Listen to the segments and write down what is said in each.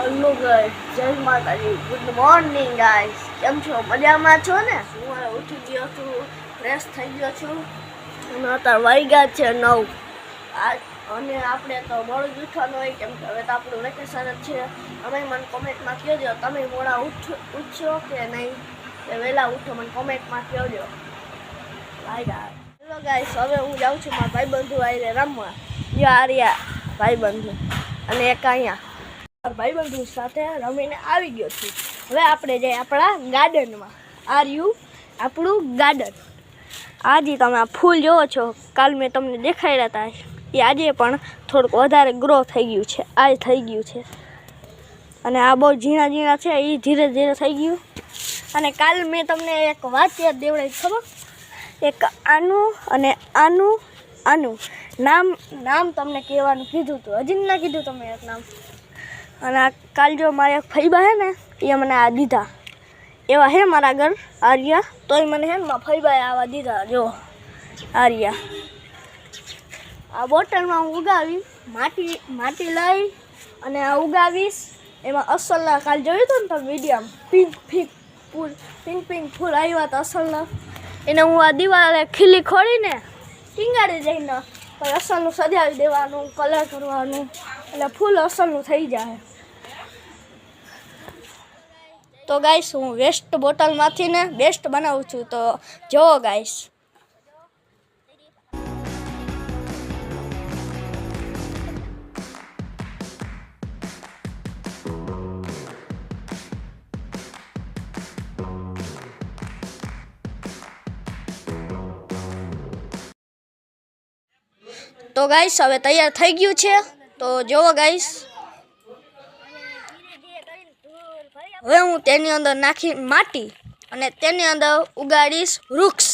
Hello guys, જય માતાજી. Good morning guys. કેમ છો? મજામાં છો ને? હું ઉઠી ગયો છું, ફ્રેશ થઈ ગયો છું અને અત્યારે વાગ્યા છે 9. અને આપણે તો મોડું જ ઉઠવાનું હોય કેમ કે હવે તો આપણું વેકેશન જ છે. તમે મને કોમેન્ટમાં કહેજો તમે મોડા ઉઠશો કે નહીં, કે વહેલા ઉઠો, મને કોમેન્ટમાં કહેજો. હેલો ગાઈસ, હવે હું જાઉં છું મારા ભાઈબંધુ આવીને રમવા. આર્યા ભાઈબંધુ અને એક અહીંયા ભાઈબંધુ સાથે રમીને આવી ગયો છું. હવે આપણે જઈએ આપણા ગાર્ડનમાં. આપણું ગાર્ડન. આજે તમે આ ફૂલ જોવો છો, કાલ મેં તમને દેખાડ્યા હતા, એ આજે પણ થોડુંક વધારે ગ્રો થઈ ગયું છે. આ થઈ ગયું છે અને આ બહુ ઝીણા ઝીણા છે, એ ધીરે ધીરે થઈ ગયું. અને કાલ મેં તમને એક વાત યાદ દેવડાવી, ખબર? એક આનું અને આનું નામ તમને કહેવાનું કીધું હતું, હજી ના કીધું તમે એક નામ. અને આ કાલ જો મારા એક ફઈબા હે ને, એ મને આ દીધા. એવા હે મારા ઘર આર્યા, તોય મને હે ને મારા ફઈબાએ આવા દીધા. જો આર્યા, આ બોટલમાં હું ઉગાવી, માટી લઈ અને આ ઉગાવીશ. એમાં અસલના કાલ જોયું હતું ને તમે વિડીયોમાં, પિંક ફૂલ આવ્યા હતા અસલના. એને હું આ દિવાલે ખીલી ખોડીને ટીંગાડી જઈને પછી અસલનું સજાવી દેવાનું, કલર કરવાનું, એટલે ફૂલ અસલનું થઈ જાય. તો ગાઈસ, હું વેસ્ટ બોટલમાંથી ને બેસ્ટ બનાવું છું, તો જોવો ગાઈસ. તો ગાઈસ, હવે તૈયાર થઈ ગયું છે, તો જોવો ગાઈસ. હવે હું તેની અંદર નાખી માટી અને તેની અંદર ઉગાડીશ વૃક્ષ.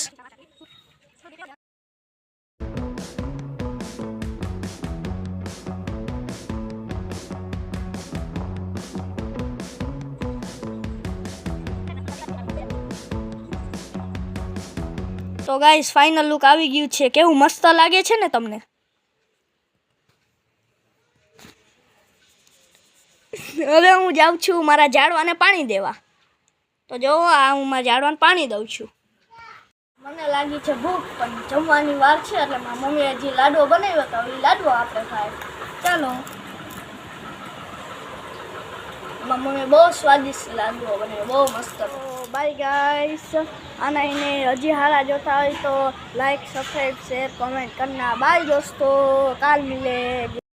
તો ગાઈસ, ફાઇનલ લુક આવી ગયું છે. કેવું મસ્ત લાગે છે ને તમને? હવે હું જાઉં છું મારા ઝાડવાને પાણી દેવા. તો જો આ હું મારા ઝાડવાને પાણી દઉં છું. મને લાગી છે ભૂખ, પણ જમવાની વાર છે, એટલે મારી મમ્મીએ હજી લાડવો બનાવ્યો હતો, એ લાડવો આપણે ખાય. ચાલો. મારી મમ્મીએ બહુ સ્વાદિષ્ટ લાડવો બનાવ્યો, બહુ મસ્ત. Bye guys. આના એને હજી હારા જોતા હોય તો લાઈક, સબસ્ક્રાઈબ, શેર, કોમેન્ટ કરના. બાય દોસ્તો, કાલ મિલે.